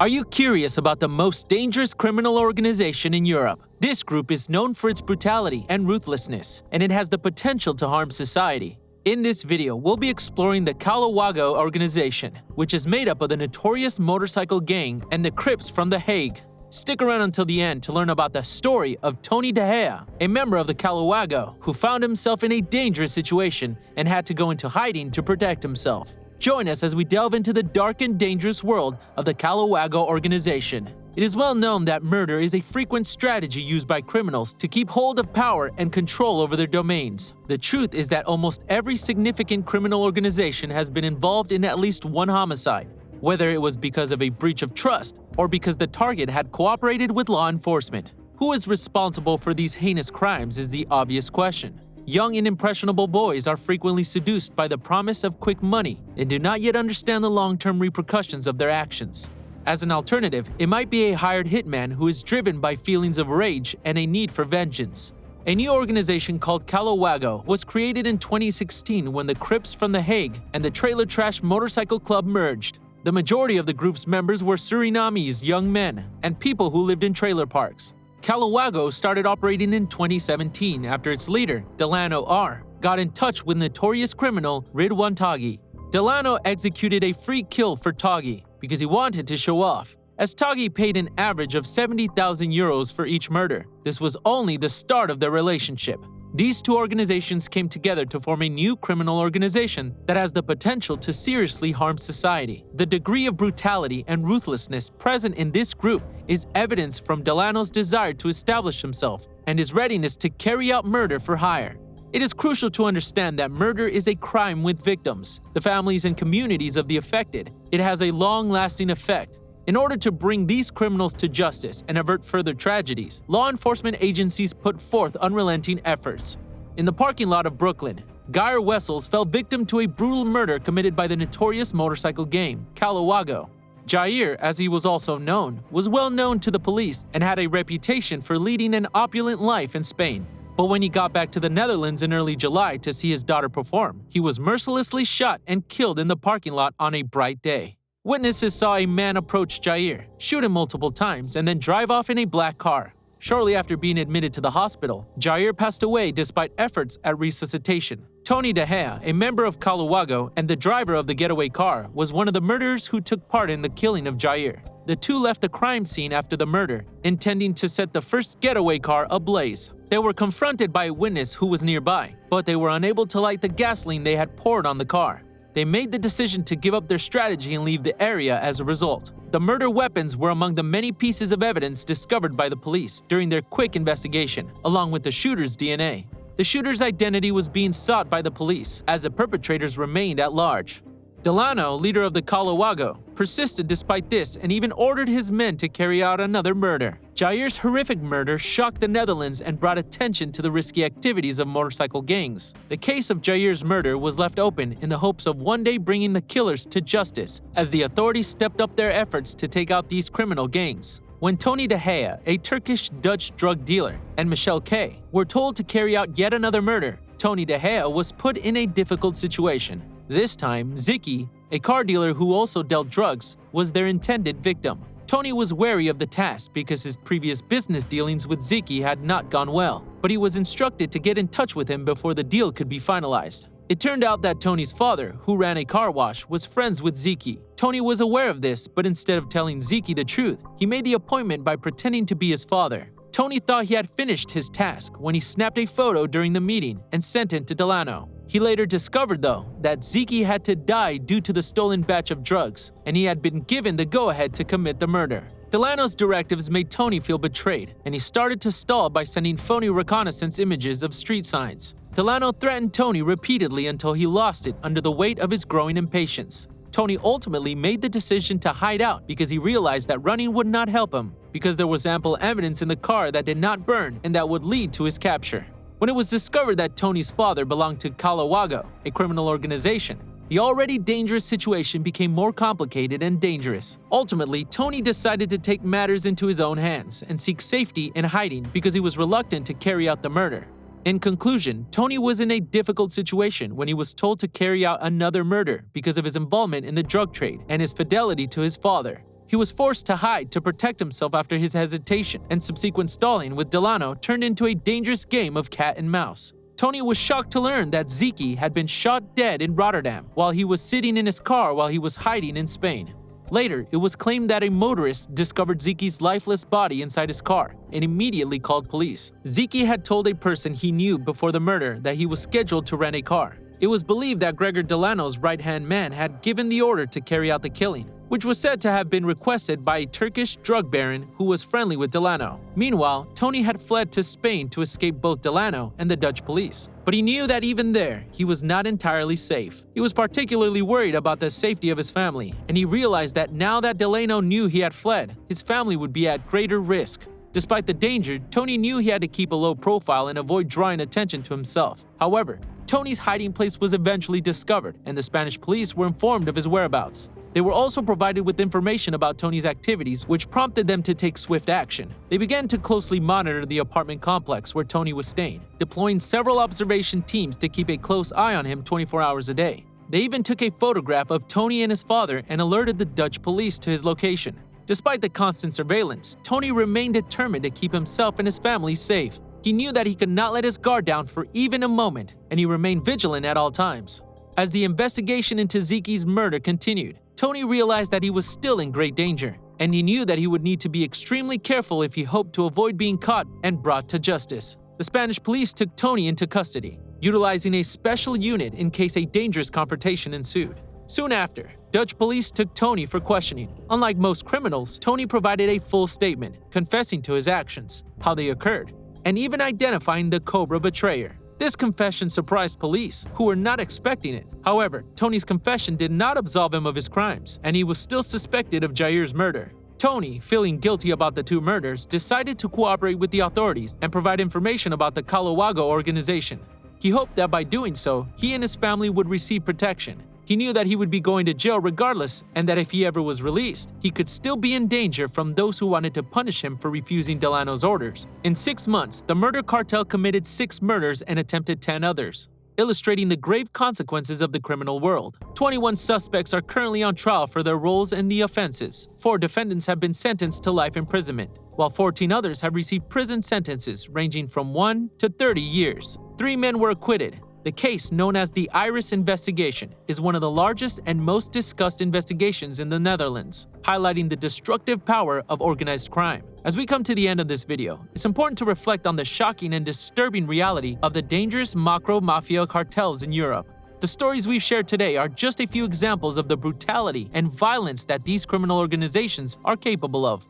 Are you curious about the most dangerous criminal organization in Europe? This group is known for its brutality and ruthlessness, and it has the potential to harm society. In this video, we'll be exploring the Calawago organization, which is made up of the notorious motorcycle gang and the Crips from The Hague. Stick around until the end to learn about the story of Tony De Gea, a member of the Calawago who found himself in a dangerous situation and had to go into hiding to protect himself. Join us as we delve into the dark and dangerous world of the Calawago organization. It is well known that murder is a frequent strategy used by criminals to keep hold of power and control over their domains. The truth is that almost every significant criminal organization has been involved in at least one homicide, whether it was because of a breach of trust or because the target had cooperated with law enforcement. Who is responsible for these heinous crimes is the obvious question. Young and impressionable boys are frequently seduced by the promise of quick money and do not yet understand the long-term repercussions of their actions. As an alternative, it might be a hired hitman who is driven by feelings of rage and a need for vengeance. A new organization called Calawago was created in 2016 when the Crips from The Hague and the Trailer Trash Motorcycle Club merged. The majority of the group's members were Surinamese young men and people who lived in trailer parks. Calawago started operating in 2017 after its leader, Delano R., got in touch with notorious criminal Ridwan Taghi. Delano executed a free kill for Taghi because he wanted to show off, as Taghi paid an average of 70,000 euros for each murder. This was only the start of their relationship. These two organizations came together to form a new criminal organization that has the potential to seriously harm society. The degree of brutality and ruthlessness present in this group is evidence from Delano's desire to establish himself and his readiness to carry out murder for hire. It is crucial to understand that murder is a crime with victims, the families and communities of the affected. It has a long-lasting effect. In order to bring these criminals to justice and avert further tragedies, law enforcement agencies put forth unrelenting efforts. In the parking lot of Brooklyn, Geir Wessels fell victim to a brutal murder committed by the notorious motorcycle gang, Calawago. Jair, as he was also known, was well known to the police and had a reputation for leading an opulent life in Spain. But when he got back to the Netherlands in early July to see his daughter perform, he was mercilessly shot and killed in the parking lot on a bright day. Witnesses saw a man approach Jair, shoot him multiple times, and then drive off in a black car. Shortly after being admitted to the hospital, Jair passed away despite efforts at resuscitation. Tony De Gea, a member of Calawago and the driver of the getaway car, was one of the murderers who took part in the killing of Jair. The two left the crime scene after the murder, intending to set the first getaway car ablaze. They were confronted by a witness who was nearby, but they were unable to light the gasoline they had poured on the car. They made the decision to give up their strategy and leave the area as a result. The murder weapons were among the many pieces of evidence discovered by the police during their quick investigation, along with the shooter's DNA. The shooter's identity was being sought by the police, as the perpetrators remained at large. Delano, leader of the Calawago, persisted despite this and even ordered his men to carry out another murder. Jair's horrific murder shocked the Netherlands and brought attention to the risky activities of motorcycle gangs. The case of Jair's murder was left open in the hopes of one day bringing the killers to justice, as the authorities stepped up their efforts to take out these criminal gangs. When Tony De Gea, a Turkish-Dutch drug dealer, and Michelle K. were told to carry out yet another murder, Tony De Gea was put in a difficult situation. This time, Ziki, a car dealer who also dealt drugs, was their intended victim. Tony was wary of the task because his previous business dealings with Ziki had not gone well, but he was instructed to get in touch with him before the deal could be finalized. It turned out that Tony's father, who ran a car wash, was friends with Ziki. Tony was aware of this, but instead of telling Ziki the truth, he made the appointment by pretending to be his father. Tony thought he had finished his task when he snapped a photo during the meeting and sent it to Delano. He later discovered, though, that Ziki had to die due to the stolen batch of drugs, and he had been given the go-ahead to commit the murder. Delano's directives made Tony feel betrayed, and he started to stall by sending phony reconnaissance images of street signs. Delano threatened Tony repeatedly until he lost it under the weight of his growing impatience. Tony ultimately made the decision to hide out because he realized that running would not help him, because there was ample evidence in the car that did not burn and that would lead to his capture. When it was discovered that Tony's father belonged to Calawago, a criminal organization, the already dangerous situation became more complicated and dangerous. Ultimately, Tony decided to take matters into his own hands and seek safety in hiding because he was reluctant to carry out the murder. In conclusion, Tony was in a difficult situation when he was told to carry out another murder because of his involvement in the drug trade and his fidelity to his father. He was forced to hide to protect himself after his hesitation and subsequent stalling with Delano turned into a dangerous game of cat and mouse. Tony was shocked to learn that Zeki had been shot dead in Rotterdam while he was sitting in his car while he was hiding in Spain. Later, it was claimed that a motorist discovered Zeki's lifeless body inside his car and immediately called police. Zeki had told a person he knew before the murder that he was scheduled to rent a car. It was believed that Gregor Delano's right-hand man had given the order to carry out the killing, which was said to have been requested by a Turkish drug baron who was friendly with Delano. Meanwhile, Tony had fled to Spain to escape both Delano and the Dutch police. But he knew that even there, he was not entirely safe. He was particularly worried about the safety of his family, and he realized that now that Delano knew he had fled, his family would be at greater risk. Despite the danger, Tony knew he had to keep a low profile and avoid drawing attention to himself. However, Tony's hiding place was eventually discovered, and the Spanish police were informed of his whereabouts. They were also provided with information about Tony's activities, which prompted them to take swift action. They began to closely monitor the apartment complex where Tony was staying, deploying several observation teams to keep a close eye on him 24 hours a day. They even took a photograph of Tony and his father and alerted the Dutch police to his location. Despite the constant surveillance, Tony remained determined to keep himself and his family safe. He knew that he could not let his guard down for even a moment, and he remained vigilant at all times. As the investigation into Zeki's murder continued, Tony realized that he was still in great danger, and he knew that he would need to be extremely careful if he hoped to avoid being caught and brought to justice. The Spanish police took Tony into custody, utilizing a special unit in case a dangerous confrontation ensued. Soon after, Dutch police took Tony for questioning. Unlike most criminals, Tony provided a full statement, confessing to his actions, how they occurred, and even identifying the Cobra betrayer. This confession surprised police, who were not expecting it. However, Tony's confession did not absolve him of his crimes, and he was still suspected of Jair's murder. Tony, feeling guilty about the two murders, decided to cooperate with the authorities and provide information about the Calawago organization. He hoped that by doing so, he and his family would receive protection. He knew that he would be going to jail regardless, and that if he ever was released, he could still be in danger from those who wanted to punish him for refusing Delano's orders. In 6 months, the murder cartel committed 6 murders and attempted 10 others, illustrating the grave consequences of the criminal world. 21 suspects are currently on trial for their roles in the offenses. 4 defendants have been sentenced to life imprisonment, while 14 others have received prison sentences ranging from 1 to 30 years. 3 men were acquitted. The case, known as the Iris investigation, is one of the largest and most discussed investigations in the Netherlands, highlighting the destructive power of organized crime. As we come to the end of this video, it's important to reflect on the shocking and disturbing reality of the dangerous macro-mafia cartels in Europe. The stories we've shared today are just a few examples of the brutality and violence that these criminal organizations are capable of.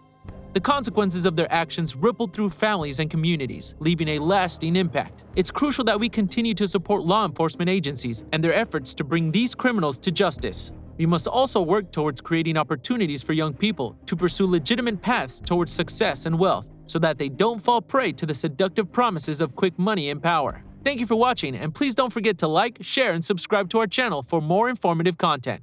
The consequences of their actions rippled through families and communities, leaving a lasting impact. It's crucial that we continue to support law enforcement agencies and their efforts to bring these criminals to justice. We must also work towards creating opportunities for young people to pursue legitimate paths towards success and wealth, so that they don't fall prey to the seductive promises of quick money and power. Thank you for watching, and please don't forget to like, share, and subscribe to our channel for more informative content.